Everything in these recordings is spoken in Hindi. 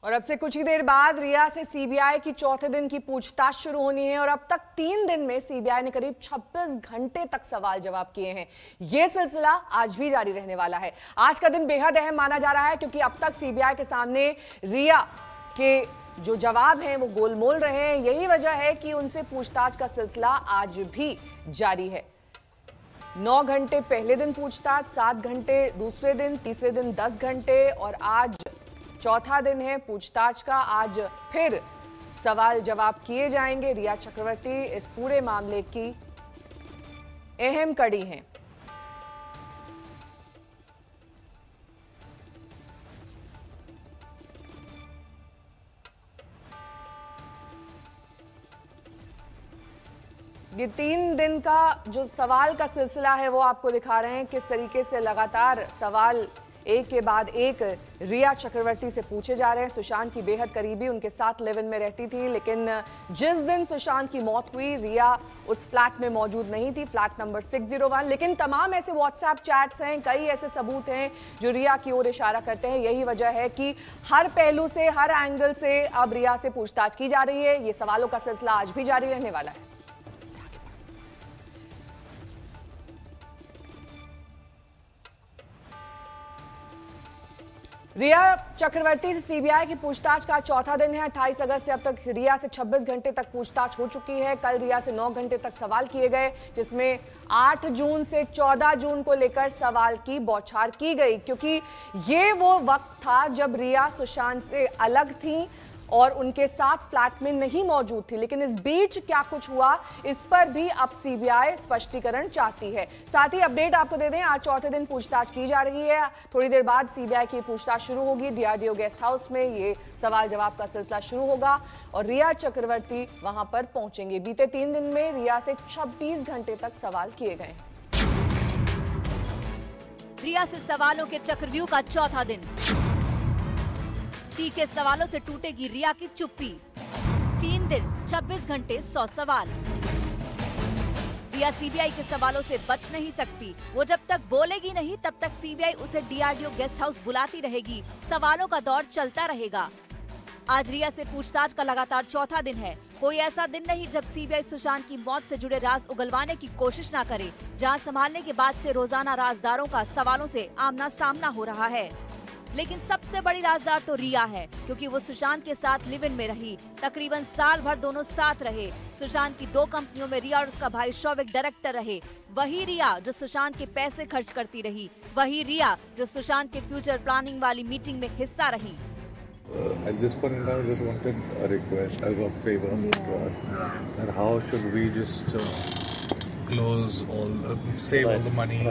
और अब से कुछ ही देर बाद रिया से सीबीआई की चौथे दिन की पूछताछ शुरू होनी है और अब तक 3 दिन में सीबीआई ने करीब 26 घंटे तक सवाल जवाब किए हैं। यह सिलसिला आज भी जारी रहने वाला है। आज का दिन बेहद अहम माना जा रहा है क्योंकि अब तक सीबीआई के सामने रिया के जो जवाब हैं वो गोलमोल रहे हैं। यही वजह है कि उनसे पूछताछ का सिलसिला आज भी जारी है। 9 घंटे पहले दिन पूछताछ, 7 घंटे दूसरे दिन, तीसरे दिन 10 घंटे और आज चौथा दिन है पूछताछ का। आज फिर सवाल जवाब किए जाएंगे। रिया चक्रवर्ती इस पूरे मामले की अहम कड़ी हैं। ये 3 दिन का जो सवाल का सिलसिला है वो आपको दिखा रहे हैं किस तरीके से लगातार सवाल एक के बाद एक रिया चक्रवर्ती से पूछे जा रहे हैं। सुशांत की बेहद करीबी, उनके साथ लिव इन में रहती थी, लेकिन जिस दिन सुशांत की मौत हुई रिया उस फ्लैट में मौजूद नहीं थी, फ्लैट नंबर 601। लेकिन तमाम ऐसे व्हाट्सएप चैट्स हैं, कई ऐसे सबूत हैं जो रिया की ओर इशारा करते हैं। यही वजह है कि हर पहलू से, हर एंगल से अब रिया से पूछताछ की जा रही है। ये सवालों का सिलसिला आज भी जारी रहने वाला है। रिया चक्रवर्ती से सीबीआई की पूछताछ का चौथा दिन है। 28 अगस्त से अब तक रिया से 26 घंटे तक पूछताछ हो चुकी है। कल रिया से 9 घंटे तक सवाल किए गए, जिसमें 8 जून से 14 जून को लेकर सवाल की बौछार की गई, क्योंकि ये वो वक्त था जब रिया सुशांत से अलग थी और उनके साथ फ्लैट में नहीं मौजूद थी। लेकिन इस बीच क्या कुछ हुआ, इस पर भी अब सीबीआई स्पष्टीकरण चाहती है। साथ ही अपडेट आपको दे दें, आज चौथे दिन पूछताछ की जा रही है। थोड़ी देर बाद सीबीआई की पूछताछ शुरू होगी। डीआरडीओ गेस्ट हाउस में ये सवाल जवाब का सिलसिला शुरू होगा और रिया चक्रवर्ती वहां पर पहुंचेंगे। बीते 3 दिन में रिया से 26 घंटे तक सवाल किए गए। रिया से सवालों के चक्रव्यूह का चौथा दिन। तीखे सवालों से टूटेगी रिया की चुप्पी। 3 दिन 26 घंटे 100 सवाल। रिया सीबीआई के सवालों से बच नहीं सकती। वो जब तक बोलेगी नहीं तब तक सीबीआई उसे डीआरडीओ गेस्ट हाउस बुलाती रहेगी। सवालों का दौर चलता रहेगा। आज रिया से पूछताछ का लगातार चौथा दिन है। कोई ऐसा दिन नहीं जब सीबीआई सुशांत की मौत से जुड़े राज उगलवाने की कोशिश न करे। जहां संभालने के बाद से रोजाना राजदारों का सवालों से आमना सामना हो रहा है। लेकिन सबसे बड़ी राजदार तो रिया है, क्योंकि वो सुशांत के साथ लिव इन में रही। तकरीबन साल भर दोनों साथ रहे। सुशांत की 2 कंपनियों में रिया और उसका भाई शौविक डायरेक्टर रहे। वही रिया जो सुशांत के पैसे खर्च करती रही। वही रिया जो सुशांत के फ्यूचर प्लानिंग वाली मीटिंग में हिस्सा रही। At this point in time, I just wanted a request, a favor to us. And how should we just close save all the money,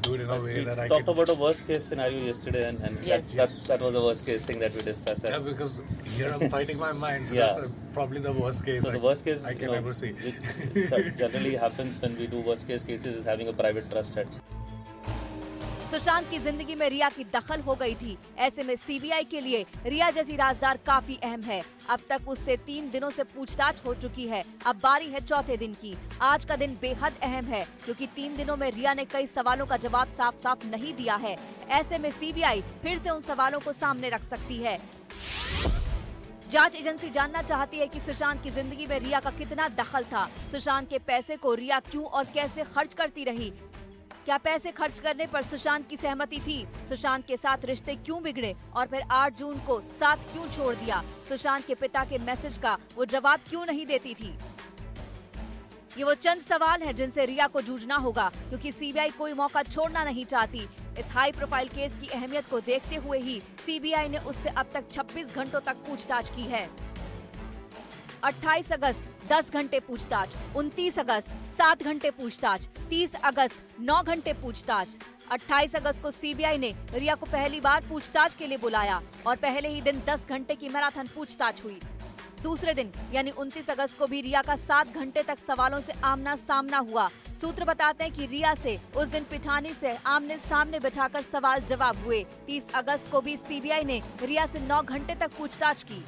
do it in a way that I talked can... about a worst case scenario yesterday, and Yes. that was a worst case thing that we discussed. Yeah, because here I'm fighting my mind, so Yeah. that's probably the worst case. So the worst case I can ever see. It generally happens when we do worst case cases is having a private trust at. Sushant की जिंदगी में रिया की दखल हो गई थी। ऐसे में सीबीआई के लिए रिया जैसी राजदार काफी अहम है। अब तक उससे 3 दिनों से पूछताछ हो चुकी है। अब बारी है चौथे दिन की। आज का दिन बेहद अहम है क्योंकि 3 दिनों में रिया ने कई सवालों का जवाब साफ साफ नहीं दिया है। ऐसे में सीबीआई फिर से उन सवालों को सामने रख सकती है। जांच एजेंसी जानना चाहती है कि सुशांत की जिंदगी में रिया का कितना दखल था। सुशांत के पैसे को रिया क्यों और कैसे खर्च करती रही। क्या पैसे खर्च करने पर सुशांत की सहमति थी। सुशांत के साथ रिश्ते क्यों बिगड़े और फिर 8 जून को साथ क्यों छोड़ दिया। सुशांत के पिता के मैसेज का वो जवाब क्यों नहीं देती थी। ये वो चंद सवाल हैं जिनसे रिया को जूझना होगा, क्योंकि सीबीआई कोई मौका छोड़ना नहीं चाहती। इस हाई प्रोफाइल केस की अहमियत को देखते हुए ही सीबीआई ने उससे अब तक 26 घंटों तक पूछताछ की है। 28 अगस्त 10 घंटे पूछताछ, 29 अगस्त 7 घंटे पूछताछ, 30 अगस्त 9 घंटे पूछताछ। 28 अगस्त को सीबीआई ने रिया को पहली बार पूछताछ के लिए बुलाया और पहले ही दिन 10 घंटे की मैराथन पूछताछ हुई। दूसरे दिन यानी 29 अगस्त को भी रिया का 7 घंटे तक सवालों से आमना सामना हुआ। सूत्र बताते हैं कि रिया से उस दिन पिठानी से आमने सामने बिठाकर सवाल जवाब हुए। 30 अगस्त को भी सीबीआई ने रिया से 9 घंटे तक पूछताछ की।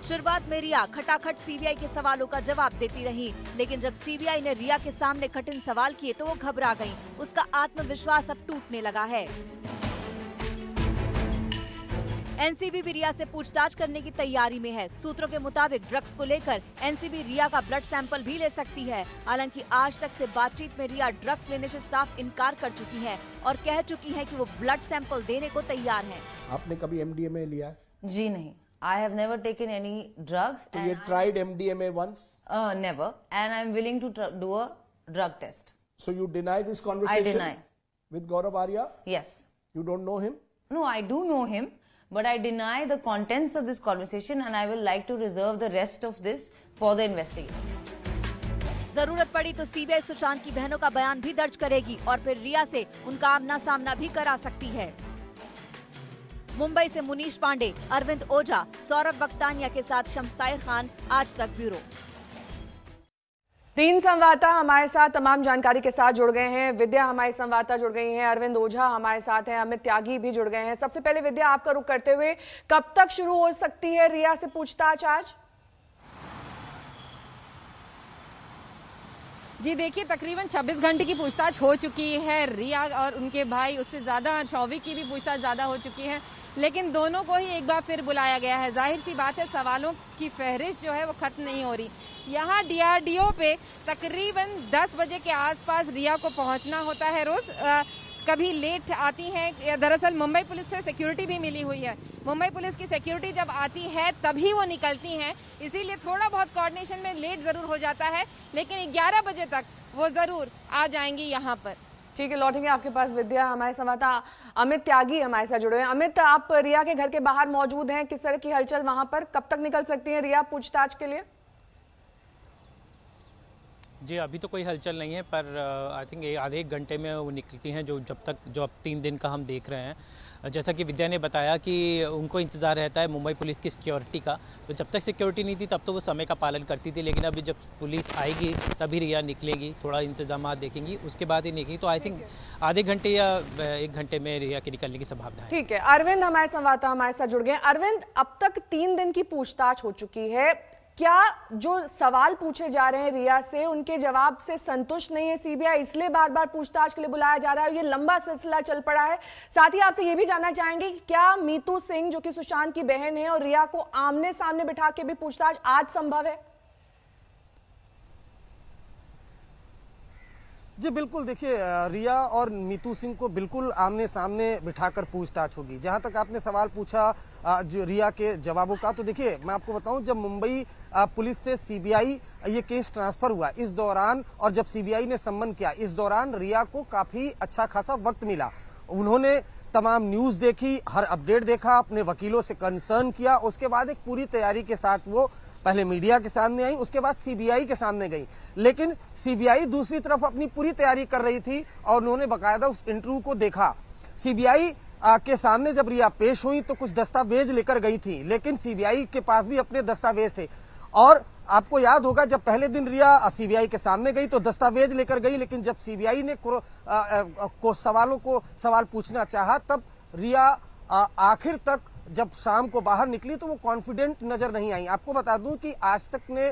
शुरुआत में रिया खटाखट सीबीआई के सवालों का जवाब देती रही, लेकिन जब सीबीआई ने रिया के सामने कठिन सवाल किए तो वो घबरा गई। उसका आत्मविश्वास अब टूटने लगा है। एनसीबी भी रिया से पूछताछ करने की तैयारी में है। सूत्रों के मुताबिक ड्रग्स को लेकर एनसीबी रिया का ब्लड सैंपल भी ले सकती है। हालांकि आज तक से बातचीत में रिया ड्रग्स लेने से साफ इनकार कर चुकी है और कह चुकी है कि वो ब्लड सैंपल देने को तैयार है। आपने कभी MDMA लिया है? जी नहीं, I have never taken any drugs. So you tried MDMA once? Never, and I am willing to do a drug test. So you deny this conversation? I deny. With Gaurav Arya? Yes. You don't know him? No, I do know him, but I deny the contents of this conversation, and I will like to reserve the rest of this for the investigation. जरूरत पड़ी तो सीबीआई सुशांत की बहनों का बयान भी दर्ज करेगी और फिर रिया से उनका आमना सामना भी करा सकती है। मुंबई से मुनीश पांडे, अरविंद ओझा, सौरभ बख्तानिया के साथ शमसायर खान, आज तक ब्यूरो। 3 संवाददाता हमारे साथ तमाम जानकारी के साथ जुड़ गए हैं। विद्या हमारी संवाददाता जुड़ गई हैं, अरविंद ओझा हमारे साथ हैं, अमित त्यागी भी जुड़ गए हैं। सबसे पहले विद्या, आपका रुख करते हुए, कब तक शुरू हो सकती है रिया से पूछताछ आज? जी देखिए, तकरीबन 26 घंटे की पूछताछ हो चुकी है। रिया और उनके भाई, उससे ज्यादा शौविक की भी पूछताछ ज्यादा हो चुकी है, लेकिन दोनों को ही एक बार फिर बुलाया गया है। जाहिर सी बात है, सवालों की फहरिस्त जो है वो खत्म नहीं हो रही। यहाँ DRDO पे तकरीबन 10 बजे के आसपास रिया को पहुंचना होता है रोज। कभी लेट आती हैं। दरअसल मुंबई पुलिस से सिक्योरिटी भी मिली हुई है। मुंबई पुलिस की सिक्योरिटी जब आती है तभी वो निकलती हैं, इसीलिए थोड़ा बहुत कोऑर्डिनेशन में लेट जरूर हो जाता है, लेकिन 11 बजे तक वो जरूर आ जाएंगी यहाँ पर। ठीक है, लौटेंगे आपके पास विद्या। हमारे संवाददाता अमित त्यागी हमारे साथ जुड़े हैं। अमित, आप रिया के घर के बाहर मौजूद हैं, किस तरह की हलचल वहां पर? कब तक निकल सकती है रिया पूछताछ के लिए? जी अभी तो कोई हलचल नहीं है, पर आई थिंक आधे एक घंटे में वो निकलती हैं, जो अब 3 दिन का हम देख रहे हैं। जैसा कि विद्या ने बताया कि उनको इंतज़ार रहता है मुंबई पुलिस की सिक्योरिटी का, तो जब तक सिक्योरिटी नहीं थी तब तो वो समय का पालन करती थी, लेकिन अभी जब पुलिस आएगी तभी रिया निकलेगी, थोड़ा इंतजाम देखेंगी, उसके बाद ही निकलेगी। तो आई थिंक आधे घंटे या 1 घंटे में रिया के निकलने की संभावना है। ठीक है, अरविंद हमारे संवाददाता हमारे साथ जुड़ गए। अरविंद, अब तक 3 दिन की पूछताछ हो चुकी है, क्या जो सवाल पूछे जा रहे हैं रिया से उनके जवाब से संतुष्ट नहीं है सीबीआई, इसलिए बार बार पूछताछ के लिए बुलाया जा रहा है? ये लंबा सिलसिला चल पड़ा है। साथ ही आपसे ये भी जानना चाहेंगे कि क्या मीतू सिंह, जो कि सुशांत की बहन है, और रिया को आमने सामने बिठा के भी पूछताछ आज संभव है? जी बिल्कुल, देखिए रिया और मीतू सिंह को बिल्कुल आमने सामने बिठाकर पूछताछ होगी। जहां तक आपने सवाल पूछा जो रिया के जवाबों का, तो देखिए मैं आपको बताऊं, जब मुंबई पुलिस से सीबीआई ये केस ट्रांसफर हुआ, इस दौरान, और जब सीबीआई ने सम्मन किया, इस दौरान रिया को काफी अच्छा खासा वक्त मिला। उन्होंने तमाम न्यूज देखी, हर अपडेट देखा, अपने वकीलों से कंसर्न किया, उसके बाद एक पूरी तैयारी के साथ वो पहले मीडिया के सामने आई, उसके बाद सीबीआई के सामने गई। लेकिन सीबीआई दूसरी तरफ अपनी पूरी तैयारी कर रही थी और उन्होंने बाकायदा उस इंटरव्यू को देखा। सीबीआई के सामने जब रिया पेश हुई तो कुछ दस्तावेज लेकर गई थी, लेकिन सीबीआई के पास भी अपने दस्तावेज थे। और आपको याद होगा, जब पहले दिन रिया सीबीआई के सामने गई तो दस्तावेज लेकर गई, लेकिन जब सीबीआई ने सवाल पूछना चाहा, तब रिया आखिर तक जब शाम को बाहर निकली तो वो कॉन्फिडेंट नजर नहीं आई। आपको बता दूं कि आज तक ने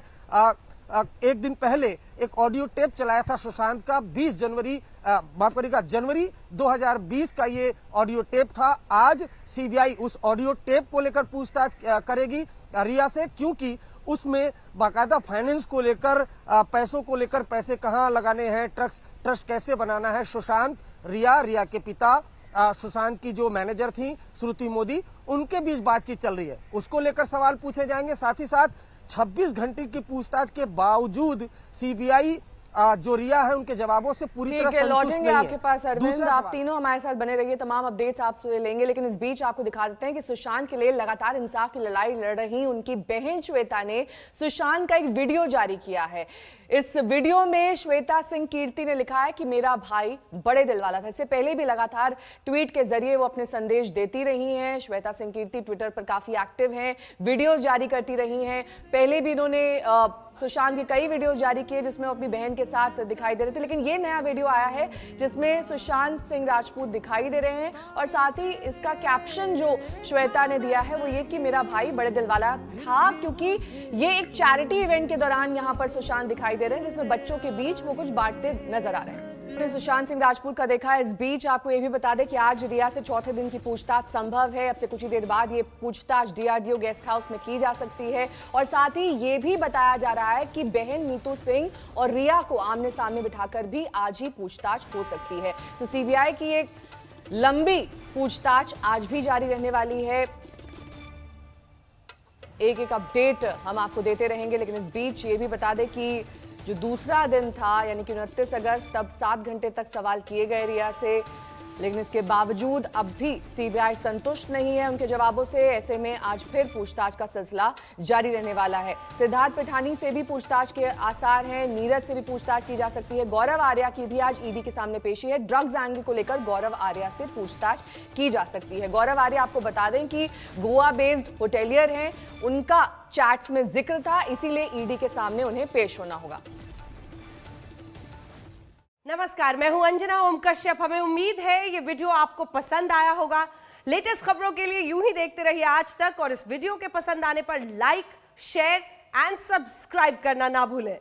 एक दिन पहले एक ऑडियो टेप चलाया था सुशांत का, 20 जनवरी माफ करिएगा जनवरी 2020 का ये ऑडियो टेप था। आज सीबीआई उस ऑडियो टेप को लेकर पूछताछ करेगी रिया से, क्योंकि उसमें बाकायदा फाइनेंस को लेकर, पैसों को लेकर, पैसे कहाँ लगाने हैं, ट्रस्ट कैसे बनाना है, सुशांत, रिया के पिता, सुशांत की जो मैनेजर थी श्रुति मोदी, उनके बीच बातचीत चल रही है, उसको लेकर सवाल पूछे जाएंगे। साथ ही साथ 26 घंटे की पूछताछ के बावजूद सीबीआई जो रिया है उनके जवाबों से पूरी तरह संतुष्ट लौटेंगे नहीं है। आपके पास अरविंद, आप तीनों हमारे साथ बने रहिए, तमाम अपडेट्स आपसे लेंगे, लेकिन इस बीच आपको दिखा देते हैं कि सुशांत के लिए लगातार इंसाफ की लड़ाई लड़ रही उनकी बहन श्वेता ने सुशांत का एक वीडियो जारी किया है। इस वीडियो में श्वेता सिंह कीर्ति ने लिखा है कि मेरा भाई बड़े दिल वाला था। इससे पहले भी लगातार ट्वीट के जरिए वो अपने संदेश देती रही हैं। श्वेता सिंह कीर्ति ट्विटर पर काफी एक्टिव हैं, वीडियोस जारी करती रही हैं। पहले भी इन्होंने सुशांत के कई वीडियोस जारी किए जिसमें वो अपनी बहन के साथ दिखाई दे रहे थे, लेकिन ये नया वीडियो आया है जिसमें सुशांत सिंह राजपूत दिखाई दे रहे हैं और साथ ही इसका कैप्शन जो श्वेता ने दिया है वो ये कि मेरा भाई बड़े दिल वाला था, क्योंकि ये एक चैरिटी इवेंट के दौरान यहाँ पर सुशांत दिखाई दे रहे हैं जिसमें बच्चों के बीच वो कुछ बांटते नजर आ रहे हैं। आपने सुशांत सिंह राजपूत का देखा। इस बीच आपको ये भी बता दें कि आज रिया से चौथे दिन की पूछताछ संभव है। अब से कुछ ही देर बाद ये पूछताछ डीआरडीओ गेस्ट हाउस में की जा सकती है। और साथ ही ये भी बताया जा रहा है कि बहन मीतू सिंह और रिया को आमने सामने बिठाकर भी आज ही पूछताछ हो सकती है। तो सीबीआई की एक लंबी पूछताछ आज भी जारी रहने वाली है। एक एक अपडेट हम आपको देते रहेंगे, लेकिन इस बीच ये भी बता दें कि जो दूसरा दिन था यानी कि 29 अगस्त, तब 7 घंटे तक सवाल किए गए रिया से, लेकिन इसके बावजूद अब भी सीबीआई संतुष्ट नहीं है उनके जवाबों से। ऐसे में आज फिर पूछताछ का सिलसिला जारी रहने वाला है। सिद्धार्थ पिठानी से भी पूछताछ के आसार हैं, नीरज से भी पूछताछ की जा सकती है, गौरव आर्या की भी आज ईडी के सामने पेशी है। ड्रग्स एंगल को लेकर गौरव आर्या से पूछताछ की जा सकती है। गौरव आर्या आपको बता दें कि गोवा बेस्ड होटेलियर हैं, उनका चैट्स में जिक्र था, इसीलिए ईडी के सामने उन्हें पेश होना होगा। नमस्कार, मैं हूं अंजना ओम कश्यप। हमें उम्मीद है ये वीडियो आपको पसंद आया होगा। लेटेस्ट खबरों के लिए यूं ही देखते रहिए आज तक, और इस वीडियो के पसंद आने पर लाइक, शेयर एंड सब्सक्राइब करना ना भूलें।